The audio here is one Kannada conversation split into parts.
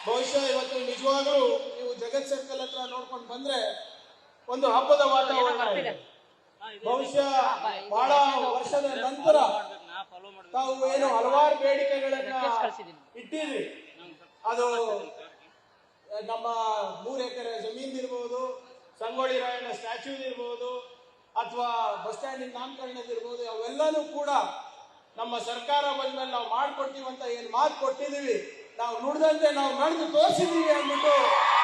ಬಹುಶಃ ಇವತ್ತು ನಿಜವಾಗ್ಲೂ ನೀವು ಜಗತ್ ಸರ್ಕಲ್ ಹತ್ರ ನೋಡ್ಕೊಂಡು ಬಂದ್ರೆ ಒಂದು ಹಬ್ಬದ ವಾತಾವರಣ ಇದೆ. ಬಹುಶಃ ಬಹಳ ವರ್ಷದ ನಂತರ ತಾವು ಏನು ಹಲವಾರು ಬೇಡಿಕೆಗಳನ್ನ ಇಟ್ಟಿದ್ರಿ. ಅದು ನಮ್ಮ 3 ಎಕರೆ ಜಮೀನ್ ಇರ್ಬೋದು, ಸಂಗೊಳ್ಳಿ ರಾಯಣ್ಣ ಸ್ಟ್ಯಾಚ್ಯೂ ಇರ್ಬೋದು, ಅಥವಾ ಬಸ್ ಸ್ಟ್ಯಾಂಡಿನ ನಾಮಕರಣದಿರ್ಬೋದು, ಅವೆಲ್ಲನೂ ಕೂಡ ನಮ್ಮ ಸರ್ಕಾರ ಬಂದ್ಮೇಲೆ ನಾವು ಮಾಡ್ಕೊಡ್ತೀವಿ ಅಂತ ಏನು ಮಾತು ಕೊಟ್ಟಿದ್ದೀವಿ, ನಾವು ನುಡಿದಂತೆ ನಾವು ನಡೆದು ತೋರಿಸಿದ್ದೀವಿ ಅಂದ್ಬಿಟ್ಟು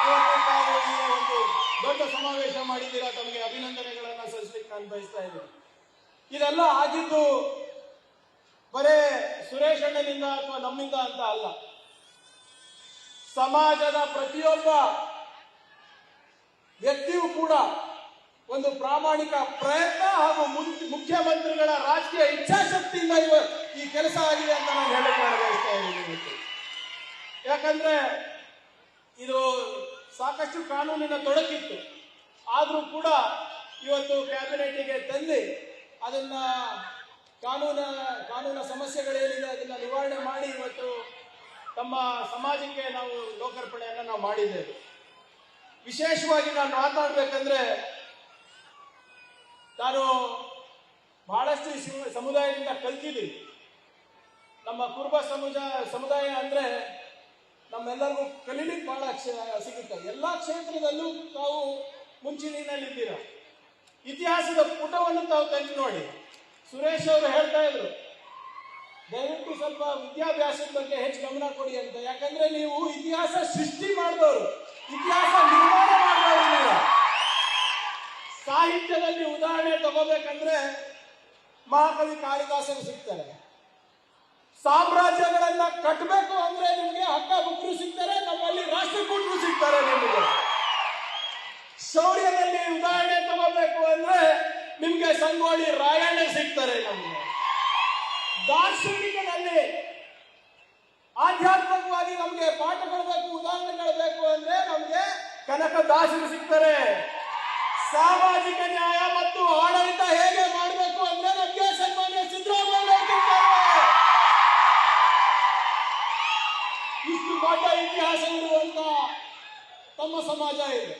ಇವತ್ತು ತಾವು ಈ ಒಂದು ದೊಡ್ಡ ಸಮಾವೇಶ ಮಾಡಿದ್ದೀರಾ. ತಮಗೆ ಅಭಿನಂದನೆಗಳನ್ನ ಸಲ್ಲಿಸಲಿಕ್ಕೆ ನಾನು ಬಯಸ್ತಾ ಇದ್ದೀನಿ. ಇದೆಲ್ಲ ಆಗಿದ್ದು ಬರೇ ಸುರೇಶ್ ಅಣ್ಣನಿಂದ ಅಥವಾ ನಮ್ಮಿಂದ ಅಂತ ಅಲ್ಲ. ಸಮಾಜದ ಪ್ರತಿಯೊಬ್ಬ ವ್ಯಕ್ತಿಯೂ ಕೂಡ ಒಂದು ಪ್ರಾಮಾಣಿಕ ಪ್ರಯತ್ನ ಹಾಗೂ ಮುಖ್ಯಮಂತ್ರಿಗಳ ರಾಜಕೀಯ ಇಚ್ಛಾಶಕ್ತಿಯಿಂದ ಈ ಕೆಲಸ ಆಗಿದೆ ಅಂತ ನಾನು ಹೇಳಕ್ಕೆ ಬಯಸ್ತಾ ಇದ್ದೀನಿ. ಯಾಕಂದ್ರೆ ಇದು ಸಾಕಷ್ಟು ಕಾನೂನಿನ ತೊಡಕಿತ್ತು, ಆದರೂ ಕೂಡ ಇವತ್ತು ಕ್ಯಾಬಿನೆಟ್ಗೆ ತಂದು ಅದನ್ನ ಕಾನೂನ ಸಮಸ್ಯೆಗಳೇನಿದೆ ಅದನ್ನ ನಿವಾರಣೆ ಮಾಡಿ ಇವತ್ತು ತಮ್ಮ ಸಮಾಜಕ್ಕೆ ನಾವು ಲೋಕಾರ್ಪಣೆಯನ್ನು ನಾವು ಮಾಡಿದ್ದೇವೆ. ವಿಶೇಷವಾಗಿ ನಾನು ಮಾತಾಡ್ಬೇಕಂದ್ರೆ, ನಾನು ಬಹಳಷ್ಟು ಸಮುದಾಯದಿಂದ ಕಲ್ತಿದ್ದೀನಿ. ನಮ್ಮ ಕುರುಬ ಸಮುದಾಯ ಅಂದ್ರೆ ನಮ್ಮೆಲ್ಲರಿಗೂ ಕಲೀಲಿಕ್ಕೆ ಬಹಳ ಸಿಗುತ್ತೆ. ಎಲ್ಲ ಕ್ಷೇತ್ರದಲ್ಲೂ ತಾವು ಮುಂಚೂಣಿನಲ್ಲಿದ್ದೀರ. ಇತಿಹಾಸದ ಪುಟವನ್ನು ತಾವು ತೆಗೆದು ನೋಡಿ. ಸುರೇಶ್ ಅವರು ಹೇಳ್ತಾ ಇದ್ರು, ದಯವಿಟ್ಟು ಸ್ವಲ್ಪ ವಿದ್ಯಾಭ್ಯಾಸದ ಬಗ್ಗೆ ಹೆಚ್ಚು ಗಮನ ಕೊಡಿ ಅಂತ. ಯಾಕಂದ್ರೆ ನೀವು ಇತಿಹಾಸ ಸೃಷ್ಟಿ ಮಾಡಿದವರು, ಇತಿಹಾಸ ನಿರ್ಮಾಣ ಮಾಡಿದವರು. ಸಾಹಿತ್ಯದಲ್ಲಿ ಉದಾಹರಣೆ ತಗೋಬೇಕಂದ್ರೆ ಮಹಾಕವಿ ಕಾಳಿದಾಸರು ಸಿಗ್ತಾರೆ. ಸಾಮ್ರಾಜ್ಯಗಳನ್ನ ಕಟ್ಟಬೇಕು ಅಂದ್ರೆ ನಿಮಗೆ ಹಕ್ಕ ಬುಕ್ರು ಸಿಗ್ತಾರೆ, ನಮ್ಮಲ್ಲಿ ರಾಷ್ಟ್ರಕೂಟರು ಸಿಗ್ತಾರೆ. ನಿಮಗೆ ಶೌರ್ಯದಲ್ಲಿ ಉದಾಹರಣೆ ತಗೋಬೇಕು ಅಂದ್ರೆ ನಿಮ್ಗೆ ಸಂಗೊಳ್ಳಿ ರಾಯಣ್ಣ ಸಿಗ್ತಾರೆ. ನಮಗೆ ದಾರ್ಶನಿಕದಲ್ಲಿ ಆಧ್ಯಾತ್ಮಿಕವಾಗಿ ನಮ್ಗೆ ಪಾಠಗಳು ಬೇಕು, ಉದಾಹರಣೆಗಳು ಬೇಕು ಅಂದ್ರೆ ನಮ್ಗೆ ಕನಕದಾಸರು ಸಿಗ್ತಾರೆ. ಸಾಮಾಜಿಕ ನ್ಯಾಯ ಮತ್ತು ಆಡಳಿತ ಹೇಗೆ ಮಾಡಬೇಕು ಅಂದ್ರೆ ನಮ್ಗೆ ಸನ್ಮಾನ್ಯ ಸಿದ್ದರಾಮಯ್ಯ ಸಿಗ್ತಾರೆ. ಇಷ್ಟು ದೊಡ್ಡ ಇತಿಹಾಸ ಇರುವಂತ ತಮ್ಮ ಸಮಾಜ ಇದೆ.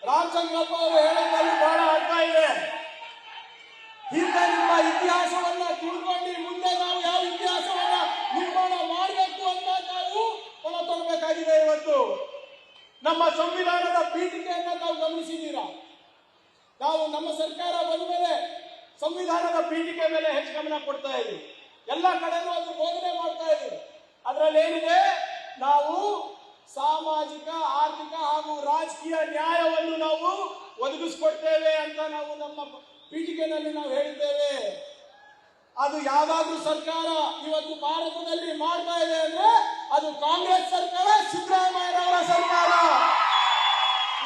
ರಾಮಚಂದ್ರಪ್ಪ ಅವರು ಹೇಳೋದ್ರಲ್ಲಿ ಬಹಳ ಅರ್ಥ ಇದೆ. ಹಿಂದೆ ನಿಮ್ಮ ಇತಿಹಾಸವನ್ನ ತಿಳ್ಕೊಂಡು ಮುಂದೆ ನಾವು ಯಾವ ಇತಿಹಾಸವನ್ನ ನಿರ್ಮಾಣ ಮಾಡಬೇಕು ಅಂತ ನಾವು ಹೊಲ ತರಬೇಕಾಗಿದೆ. ಇವತ್ತು ನಮ್ಮ ಸಂವಿಧಾನದ ಪೀಠಿಕೆಯನ್ನ ತಾವು ಗಮನಿಸಿದ್ದೀರಾ. ನಾವು ನಮ್ಮ ಸರ್ಕಾರ ಬಂದ ಮೇಲೆ ಸಂವಿಧಾನದ ಪೀಠಿಕೆ ಮೇಲೆ ಹೆಚ್ಚು ಗಮನ ಕೊಡ್ತಾ ಇದ್ದೀವಿ. ಎಲ್ಲ ಕಡೆನೂ ಅದು ಬೋಧನೆ ಮಾಡ್ತಾ ಇದ್ದೀವಿ. ಅದರಲ್ಲಿ ಏನಿದೆ, ನಾವು ಸಾಮಾಜಿಕ, ಆರ್ಥಿಕ ಹಾಗೂ ರಾಜಕೀಯ ನ್ಯಾಯವನ್ನು ನಾವು ಒದಗಿಸ್ಕೊಡ್ತೇವೆ ಅಂತ ನಾವು ನಮ್ಮ ಪೀಠಿಕೆಯಲ್ಲಿ ನಾವು ಹೇಳಿದ್ದೇವೆ. ಅದು ಯಾವ್ದಾದ್ರೂ ಸರ್ಕಾರ ಇವತ್ತು ಭಾರತದಲ್ಲಿ ಮಾಡ್ತಾ ಇದೆ ಅಂದ್ರೆ ಅದು ಕಾಂಗ್ರೆಸ್ ಸರ್ಕಾರ, ಸಿದ್ದರಾಮಯ್ಯನವರ ಸರ್ಕಾರ.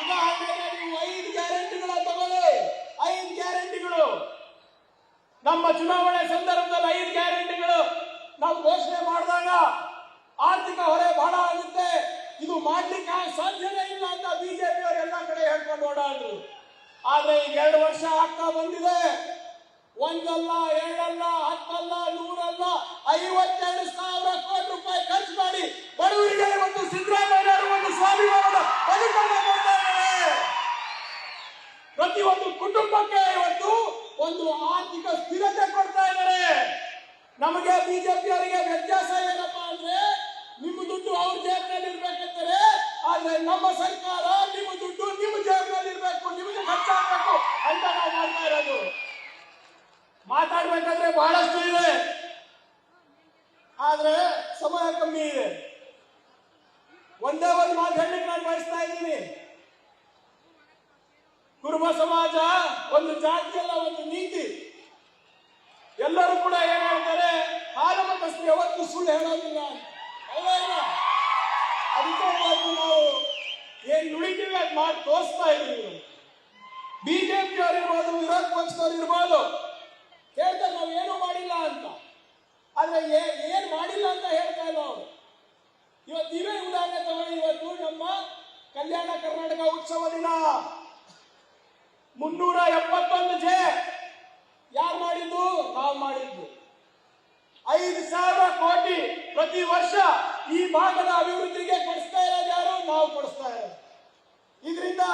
ಉದಾಹರಣೆಗೆ ನೀವು 5 ಗ್ಯಾರಂಟಿಗಳ ತಗೊಳ್ಳಿ. 5 ಗ್ಯಾರಂಟಿಗಳು ನಮ್ಮ ಚುನಾವಣೆ ಸಂದರ್ಭದಲ್ಲಿ 5 ಗ್ಯಾರಂಟಿಗಳು ನಾವು ಘೋಷಣೆ ಮಾಡಿದಾಗ ಆರ್ಥಿಕ ಹೊರೆ ಬಹಳ ಆಗುತ್ತೆ, ಇದು ಮಾಡ್ಲಿಕ್ಕೆ ಸಾಧ್ಯನೇ ಇಲ್ಲ ಅಂತ ಬಿಜೆಪಿ ಅವರು ಎಲ್ಲ ಕಡೆ ಹೇಳ್ಕೊಂಡು ಓಡಾಡಿದ್ರು. ಆದ್ರೆ ಈಗ 2 ವರ್ಷ ಆಗ್ತಾ ಬಂದಿದೆ. 1 ಅಲ್ಲ, 2 ಅಲ್ಲ, 10 ಅಲ್ಲ, 100 ಅಲ್ಲ, 52,000 ಕೋಟಿ ರೂಪಾಯಿ ಖರ್ಚು ಮಾಡಿ ಬಡವರಿಗೆ ಒಂದು ಸಿದ್ದರಾಮಯ್ಯ ಒಂದು ಸ್ವಾಭಿಮಾನದ ಬದುಕನ್ನು ಕೊಡ್ತಾ ಇದ್ದಾರೆ. ಪ್ರತಿಯೊಂದು ಕುಟುಂಬಕ್ಕೆ ಇವತ್ತು ಒಂದು ಆರ್ಥಿಕ ಸ್ಥಿರತೆ ಕೊಡ್ತಾ ಇದ್ದಾರೆ. ನಮಗೆ ಬಿಜೆಪಿ ಅವರಿಗೆ ವ್ಯತ್ಯಾಸ ಏನಪ್ಪಾ ಅಂದ್ರೆ, ನಿಮ್ಮ ದುಡ್ಡು ಅವ್ರ ಜೇಬಿನಲ್ಲಿ ಇರ್ಬೇಕಂತಾರೆ, ಆದ್ರೆ ನಮ್ಮ ಸರ್ಕಾರ ನಿಮ್ಮ ದುಡ್ಡು ನಿಮ್ಮ ಜೇಬಿನಲ್ಲಿ ಇರ್ಬೇಕು, ನಿಮಗೆ ಖರ್ಚಾಗಬೇಕು ಅಂತ ನಾವು ಮಾಡ್ತಾ ಇರೋದು. ಮಾತಾಡ್ಬೇಕಂದ್ರೆ ಬಹಳಷ್ಟು ಇದೆ, ಆದ್ರೆ ಸಮಯ ಕಮ್ಮಿ ಇದೆ. ಒಂದೇ ಒಂದು ಮಾತು ಹೇಳಲಿಕ್ಕೆ ನಾನು ಬಯಸ್ತಾ ಇದ್ದೀನಿ. ಕುರುಬ ಸಮಾಜ ಒಂದು ಜಾತಿಯಲ್ಲ, ಒಂದು ನೀತಿ. ಎಲ್ಲರೂ ಕೂಡ ಏನ್ ಹೇಳ್ತಾರೆ, ಹಾಲು ಮತಸ್ಥರು ಯಾವತ್ತೂ ಸುಳ್ಳು ಹೇಳೋದಿಲ್ಲ. ಅದಕ್ಕೆ ನಾವು ಏನ್ ನುಡಿತೀವಿ ಅದು ಮಾಡಿ ತೋರಿಸ್ತಾ ಇದ್ದೀವಿ. ಬಿಜೆಪಿ ಅವರು ಇರ್ಬೋದು, ವಿರೋಧ ಪಕ್ಷದವ್ರು ಇರ್ಬೋದು, ಹೇಳ್ತಾರೆ ನಾವು ಏನು ಮಾಡಿಲ್ಲ ಅಂತ. ಆದ್ರೆ ಏನ್ ಮಾಡಿಲ್ಲ ಅಂತ ಹೇಳ್ತಾ ಇಲ್ಲ ಅವರು. ಇವತ್ತು ಇವೇ ಉದಾಹರಣೆ ತಗೊಳ್ಳಿ. ಇವತ್ತು ನಮ್ಮ ಕಲ್ಯಾಣ ಕರ್ನಾಟಕ ಉತ್ಸವ ದಿನ 371 ಜೆ ಯಾರು ಮಾಡಿದ್ದು? ನಾವು ಮಾಡಿದ್ದು. 5,000 ಕೋಟಿ ಪ್ರತಿ ವರ್ಷ ಈ ಭಾಗದ ಅಭಿವೃದ್ಧಿಗೆ ನಾವು ಕೊಡಿಸ್ತಾ ಇರೋದು. ಇದರಿಂದ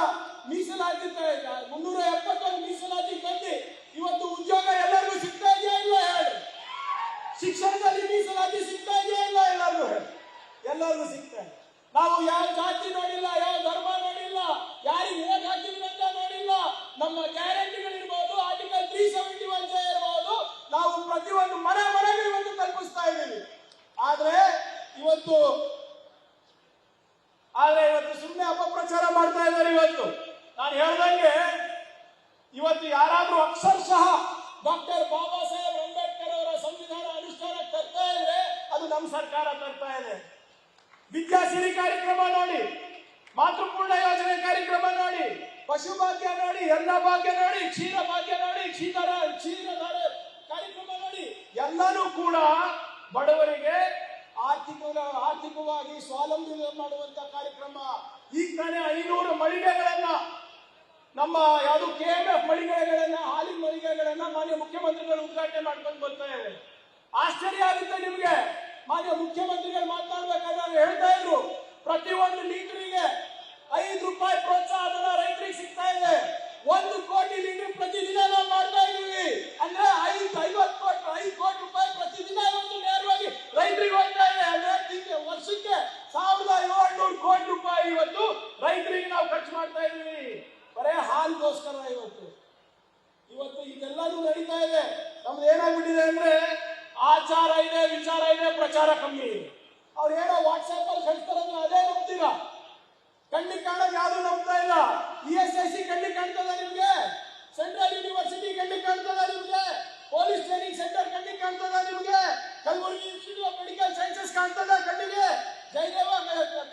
ಮೀಸಲಾತಿ 371 ಮೀಸಲಾತಿ ತಂದು ಇವತ್ತು ಉದ್ಯೋಗ ಎಲ್ಲರಿಗೂ ಸಿಗ್ತಾ ಇದೆಯಾ ಇಲ್ಲ ಹೇಳಿ? ಶಿಕ್ಷಣದಲ್ಲಿ ಮೀಸಲಾತಿ ಸಿಗ್ತಾ ಇದೆಯಾ ಇಲ್ಲ? ಎಲ್ಲರಿಗೂ ಸಿಗ್ತಾ ಇದೆ. ನಾವು ಯಾವ ಜಾತಿ ನೋಡಿಲ್ಲ, ಯಾವ ಧರ್ಮ ನೋಡಿಲ್ಲ, ಯಾರಿಗೆ ಓಟ್ ಹಾಕಿದ್ವಿ ಅಂತ ನೋಡಿಲ್ಲ. ನಮ್ಮ ಗ್ಯಾರಂಟಿಗಳಿರ್ಬೋದು, ಆರ್ಟಿಕಲ್ 371 ಇರಬಹುದು, ನಾವು ಪ್ರತಿಯೊಂದು ಮನೆಗೆ ಇವತ್ತು ಕಲ್ಪಿಸ್ತಾ ಇದ್ದೀವಿ. ಆದ್ರೆ ಇವತ್ತು ಸುಮ್ಮನೆ ಅಪಪ್ರಚಾರ ಮಾಡ್ತಾ ಇದ್ದಾರೆ. ಇವತ್ತು ನಾನು ಹೇಳ್ದಂಗೆ ಇವತ್ತು ಯಾರಾದ್ರೂ ಅಕ್ಷರಶಃ ಡಾಕ್ಟರ್ ಬಾಬಾ ಸಾಹೇಬ್ ಅಂಬೇಡ್ಕರ್ ಅವರ ಸಂವಿಧಾನ ಅನುಷ್ಠಾನಕ್ಕೆ ತರ್ತಾ ಇದ್ರೆ ಅದು ನಮ್ಮ ಸರ್ಕಾರ ತರ್ತಾ ಇದೆ. ವಿದ್ಯಾಸಿರಿ ಕಾರ್ಯಕ್ರಮ ನೋಡಿ, ಮಾತೃಪೂರ್ಣ ಯೋಜನೆ ಕಾರ್ಯಕ್ರಮ ನೋಡಿ, ಪಶುಭಾಗ್ಯ ನೋಡಿ, ಅನ್ನ ಭಾಗ್ಯ ನೋಡಿ, ಕ್ಷೀರ ಭಾಗ್ಯ ನೋಡಿ, ಕ್ಷೀರಧಾರ ಕಾರ್ಯಕ್ರಮ ನೋಡಿ, ಎಲ್ಲರೂ ಕೂಡ ಬಡವರಿಗೆ ಆರ್ಥಿಕವಾಗಿ ಸ್ವಾವಲಂಬಿ ಮಾಡುವಂತ ಕಾರ್ಯಕ್ರಮ. ಈಗ ತಾನೇ 500 ಮಳಿಗೆಗಳನ್ನ, ನಮ್ಮ ಯಾವುದು KMF ಮಳಿಗೆಗಳನ್ನ, ಹಾಲಿನ ಮಳಿಗೆಗಳನ್ನ ಮಾನ್ಯ ಮುಖ್ಯಮಂತ್ರಿಗಳು ಉದ್ಘಾಟನೆ ಮಾಡ್ಕೊಂಡು ಬರ್ತಾ ಇದ್ದಾರೆ. ಆಶ್ಚರ್ಯ ಆಗುತ್ತೆ ನಿಮ್ಗೆ. ಮಾನ್ಯ ಮುಖ್ಯಮಂತ್ರಿಗಳು ಮಾತನಾಡ್ಬೇಕಾದ್ರೆ ಹೇಳ್ತಾ ಇದ್ರು, ಪ್ರತಿಯೊಂದು ಲೀಟರಿಗೆ 5 ರೂಪಾಯಿ ಪ್ರೋತ್ಸಾಹ ಧನ ರೈತರಿಗೆ ಸಿಗ್ತಾ ಇದೆ. 1 ಕೋಟಿ ಲೀಟರ್ ಪ್ರತಿದಿನ ನಾವು ಮಾಡ್ತಾ ಇದೀವಿ. ಅಂದ್ರೆ 5 ಕೋಟಿ ರೂಪಾಯಿ ಪ್ರತಿದಿನ ಇವತ್ತು ನೇರವಾಗಿ ರೈತರಿಗೆ ಹೋಗ್ತಾ ಇದೆ. ಅಂದ್ರೆ ವರ್ಷಕ್ಕೆ 1700 ಕೋಟಿ ರೂಪಾಯಿ ಇವತ್ತು ರೈತರಿಗೆ ನಾವು ಖರ್ಚು ಮಾಡ್ತಾ ಇದೀವಿ, ಬರೇ ಹಾಲಿಗೋಸ್ಕರ. ಇವತ್ತು ಇದೆಲ್ಲನೂ ನಡೀತಾ ಇದೆ. ನಮ್ದು ಏನಾಗ್ಬಿಟ್ಟಿದೆ ಅಂದ್ರೆ ಆಚಾರ ಇದೆ, ವಿಚಾರ ಇದೆ, ಪ್ರಚಾರ ಕಮ್ಮಿ ಇದೆ. ಅವ್ರು ಏನೋ ವಾಟ್ಸ್ಆಪ್ ಅಲ್ಲಿ ಕಳಿಸ್ತಾರಂದ್ರೆ ಅದೇ ನಂಬ್ತೀರಾ. ಕಣ್ಣಿಗೆ ಕಾಣೋದು ಯಾವ್ದು ನಂಬ್ತಾ ಇಲ್ಲ. ESIC ಕಣ್ಣಿಗೆ ಕಾಣ್ತದ ನಿಮ್ಗೆ? ಸೆಂಟ್ರಲ್ ಯೂನಿವರ್ಸಿಟಿ ಕಣ್ಣಿಗೆ ಕಾಣ್ತದ ನಿಮ್ಗೆ? ಪೊಲೀಸ್ ಟ್ರೈನಿಂಗ್ ಸೆಂಟರ್ ಕಣ್ಣಿಗೆ ಕಾಣ್ತದ ನಿಮ್ಗೆ? Kalaburagi institute of medical sciences ಕಾಣ್ತದ ಕಣ್ಣಿಗೆ? ಜಯದೇವ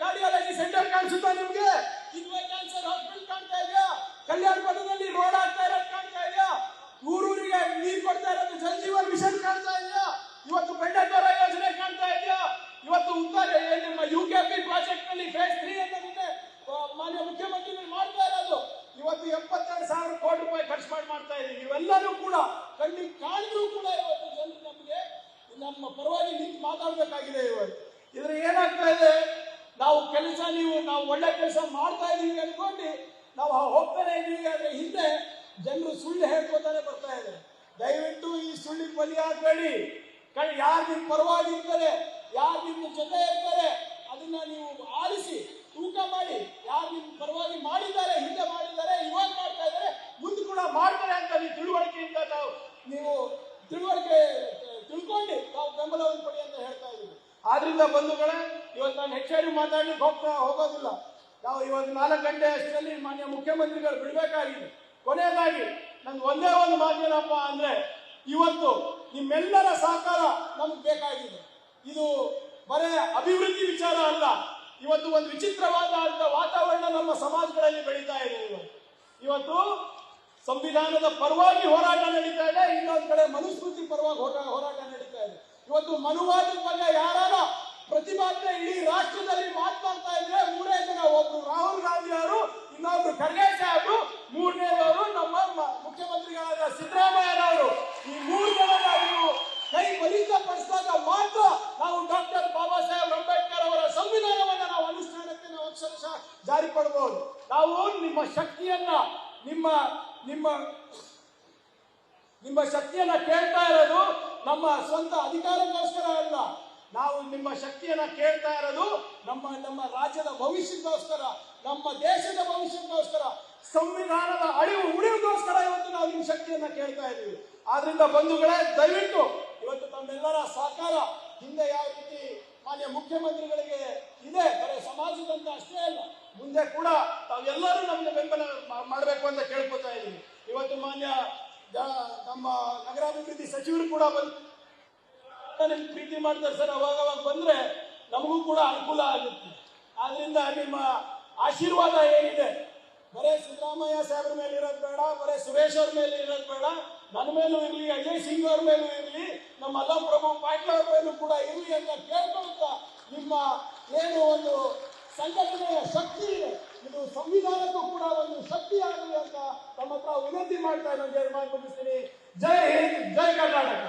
ಕಾರ್ಡಿಯಾಲಜಿ ಸೆಂಟರ್ ಕಾಣಿಸುತ್ತಾ ನಿಮ್ಗೆ? ಕಿದ್ವೆ ಕ್ಯಾನ್ಸರ್ ಹಾಸ್ಪಿಟಲ್ ಕಾಣ್ತಾ ಇದೆಯಾ? ಕಲ್ಯಾಣ ಪಥದಲ್ಲಿ ರೋಡ್ ಆಗ್ತಾ ಇರೋದು ಕಾಣ್ತಾ ಇದೆಯಾ? ಊರೂರಿಗೆ ನೀರು ಕೊಡ್ತಾ ಇರೋದು ಜಲ್ ಜೀವನ್ ಮಿಷನ್ ಕಾಣ್ತಾ ಇದೆಯಾ? ಇವತ್ತು ಬೆಂಡತೋರ ಯೋಜನೆ ಕಾಣ್ತಾ ಇದೆಯಾ? ಇವತ್ತು ನಿಮ್ಮ UKP ಪ್ರಾಜೆಕ್ಟ್ ನಲ್ಲಿ ಫೇಸ್ 3 ಅಂತ ಮಾನ್ಯ ಮುಖ್ಯಮಂತ್ರಿಗಳು ಮಾಡ್ತಾ ಇರೋದು. ಇವತ್ತು 72,000 ಕೋಟಿ ರೂಪಾಯಿ ಖರ್ಚು ಮಾಡ್ತಾ ಇದೀವಿ. ಇವೆಲ್ಲರೂ ಕೂಡ ಕಣ್ಣಿಗೆ ಕಾಣಿದ್ರು ಕೂಡ ಇವತ್ತು ಜನರು ನಮಗೆ ನಮ್ಮ ಪರವಾಗಿ ನಿಂತು ಮಾತಾಡ್ಬೇಕಾಗಿದೆ. ಇದ್ರ ಏನಾಗ್ತಾ ಇದೆ, ನಾವು ಒಳ್ಳೆ ಕೆಲಸ ಮಾಡ್ತಾ ಇದೀವಿ ಅನ್ಕೊಂಡು ನಾವು ಹೋಗ್ತಾನೆ ಇದೀವಿ. ಆದ್ರೆ ಹಿಂದೆ ಜನರು ಸುಳ್ಳು ಹೇಳ್ಕೊತಾನೆ ಬರ್ತಾ ಇದೆ. ದಯವಿಟ್ಟು ಈ ಸುಳ್ಳಿಗೆ ಬಲಿ ಆಗಬೇಡಿ. ಯಾರು ನಿಮ್ಮ ಪರವಾಗಿ ಇರ್ತಾರೆ, ಯಾರು ನಿಮ್ಮ ಜೊತೆ ಇರ್ತಾರೆ, ಅದನ್ನ ನೀವು ಆಲಿಸಿ ತೂಕ ಮಾಡಿ. ಯಾರು ನಿಮ್ಮ ಪರವಾಗಿ ಮಾಡಿದ್ದಾರೆ, ಹಿಂದೆ ಮಾಡಿದ್ದಾರೆ, ಇವಾಗ ಮಾಡ್ತಾ ಇದ್ದಾರೆ, ಮುಂದೆ ಕೂಡ ಮಾಡ್ತಾರೆ ಅಂತ ನೀವು ತಿಳುವಳಿಕೆಯಿಂದ ನೀವು ತಿಳ್ಕೊಂಡು ನಾವು ಬೆಂಬಲವನ್ನು ಕೊಡಿ ಅಂತ ಹೇಳ್ತಾ ಇದ್ದೀವಿ. ಆದ್ರಿಂದ ಬಂಧುಗಳೇ, ಇವತ್ತು ನಾನು ಹೆಚ್ಚಾಗಿ ಮಾತಾಡ್ಲಿಕ್ಕೆ ಹೋಗೋದಿಲ್ಲ. ನಾವು ಇವಾಗ 4 ಗಂಟೆ ಅಷ್ಟರಲ್ಲಿ ಮಾನ್ಯ ಮುಖ್ಯಮಂತ್ರಿಗಳು ಬಿಡಬೇಕಾಗಿದೆ. ಕೊನೆಯದಾಗಿ ನನ್ಗೆ ಒಂದೇ ಒಂದು ಮಾತೇನಪ್ಪ ಅಂದ್ರೆ, ಇವತ್ತು ನಿಮ್ಮೆಲ್ಲರ ಸಹಕಾರ ನಮ್ಗೆ ಬೇಕಾಗಿದೆ. ಇದು ಬರೇ ಅಭಿವೃದ್ಧಿ ವಿಚಾರ ಅಲ್ಲ. ಇವತ್ತು ಒಂದು ವಿಚಿತ್ರವಾದ ವಾತಾವರಣ ನಮ್ಮ ಸಮಾಜಗಳಲ್ಲಿ ಬೆಳೀತಾ ಇದೆ. ಇವತ್ತು ಸಂವಿಧಾನದ ಪರವಾಗಿ ಹೋರಾಟ ನಡೀತಾ ಇದೆ, ಇನ್ನೊಂದು ಕಡೆ ಮನುಸ್ಮೃತಿ ಪರವಾಗಿ ಹೋರಾಟ ನಡೀತಾ ಇದೆ. ಇವತ್ತು ಮನುವಾದದ ಬಗ್ಗೆ ಯಾರಾನ ಪ್ರತಿಭಟನೆ ಇಡೀ ರಾಷ್ಟ್ರದಲ್ಲಿ ಮಾತನಾಡ್ತಾ ಇದ್ರೆ 3 ಜನ, ಒಬ್ರು ರಾಹುಲ್ ಗಾಂಧಿ ಅವರು, ಇನ್ನೊಬ್ರು ಖರ್ಗೆ ಸಾಹೇಬರು, 3ನೇದವರು ನಮ್ಮ ಮುಖ್ಯಮಂತ್ರಿಗಳಾದ ಸಿದ್ದರಾಮಯ್ಯನವರು. ಈ 3 ಜನ ನಾವು ಕೈ ಬಲಿಷ್ಠಪಡಿಸಿದಾಗ ಮಾತ್ರ ನಾವು ಡಾಕ್ಟರ್ ಬಾಬಾ ಸಾಹೇಬ್ ಅಂಬೇಡ್ಕರ್ ಅವರ ಸಂವಿಧಾನವನ್ನು ನಾವು ಅನುಷ್ಠಾನಕ್ಕೆ ನಾವು ಅಕ್ಷರಶಃ ಜಾರಿ ಪಡಬಹುದು. ನಾವು ನಿಮ್ಮ ಶಕ್ತಿಯನ್ನ ನಿಮ್ಮ ಶಕ್ತಿಯನ್ನ ಕೇಳ್ತಾ ಇರೋದು ನಮ್ಮ ಸ್ವಂತ ಅಧಿಕಾರಕ್ಕೋಸ್ಕರ ಅಲ್ಲ. ನಾವು ನಿಮ್ಮ ಶಕ್ತಿಯನ್ನ ಕೇಳ್ತಾ ಇರೋದು ನಮ್ಮ ರಾಜ್ಯದ ಭವಿಷ್ಯಕ್ಕೋಸ್ಕರ, ನಮ್ಮ ದೇಶದ ಭವಿಷ್ಯಕ್ಕೋಸ್ಕರ, ಸಂವಿಧಾನದ ಉಳಿವಿಗೋಸ್ಕರ ಇವತ್ತು ನಾವು ನಿಮ್ಮ ಶಕ್ತಿಯನ್ನ ಕೇಳ್ತಾ ಇದ್ದೀವಿ. ಆದ್ರಿಂದ ಬಂಧುಗಳೇ, ದಯವಿಟ್ಟು ಇವತ್ತು ತಮ್ಮೆಲ್ಲರ ಸಹಕಾರ ಹಿಂದೆ ಯಾವ ರೀತಿ ಮಾನ್ಯ ಮುಖ್ಯಮಂತ್ರಿಗಳಿಗೆ ಇದೆ, ಬರೀ ಸಮಾಜದಂತ ಅಷ್ಟೇ ಅಲ್ಲ, ಮುಂದೆ ಕೂಡ ತಾವೆಲ್ಲರೂ ನಮಗೆ ಬೆಂಬಲ ಮಾಡಬೇಕು ಅಂತ ಕೇಳ್ಕೊತಾ ಇದ್ದೀವಿ. ಇವತ್ತು ಮಾನ್ಯ ನಮ್ಮ ನಗರಾಭಿವೃದ್ಧಿ ಸಚಿವರು ಕೂಡ ಬಂದು ನಿಮ್ಗೆ ಪ್ರೀತಿ ಮಾಡ್ತಾರೆ ಸರ್, ಅವಾಗ ಬಂದ್ರೆ ನಮಗೂ ಕೂಡ ಅನುಕೂಲ ಆಗುತ್ತೆ. ಆದ್ರಿಂದ ನಿಮ್ಮ ಆಶೀರ್ವಾದ ಏನಿದೆ, ಬರೇ ಸಿದ್ದರಾಮಯ್ಯ ಸಾಹೇಬ್ರ ಮೇಲೆ ಇರೋದು ಬೇಡ, ಬರೇ ಸುರೇಶ್ ಅವ್ರ ಮೇಲೆ ಇರೋದು ಬೇಡ, ನನ್ನ ಮೇಲೂ ಇರಲಿ, ಅಜಯ್ ಸಿಂಗ್ ಅವ್ರ ಮೇಲೂ ಇರಲಿ, ನಮ್ಮ ಅಲ್ಲಪ್ರಭು ಪಾಟೀಲ್ ಅವ್ರ ಮೇಲೂ ಕೂಡ ಇರಲಿ ಅಂತ ಕೇಳ್ಕೊಳ್ತಾ, ನಿಮ್ಮ ಏನು ಒಂದು ಸಂಘಟನೆಯ ಶಕ್ತಿ ಇದೆ, ಇದು ಸಂವಿಧಾನಕ್ಕೂ ಕೂಡ ಒಂದು ಶಕ್ತಿ ಆಗಲಿ ಅಂತ ತಮ್ಮ ಹತ್ರ ವಿನಂತಿ ಮಾಡ್ತಾ ಇದ್ದೀನಿ. ಮುಗಿಸ್ತೀನಿ. ಜೈ ಹಿಂದ್, ಜೈ ಕರ್ನಾಟಕ.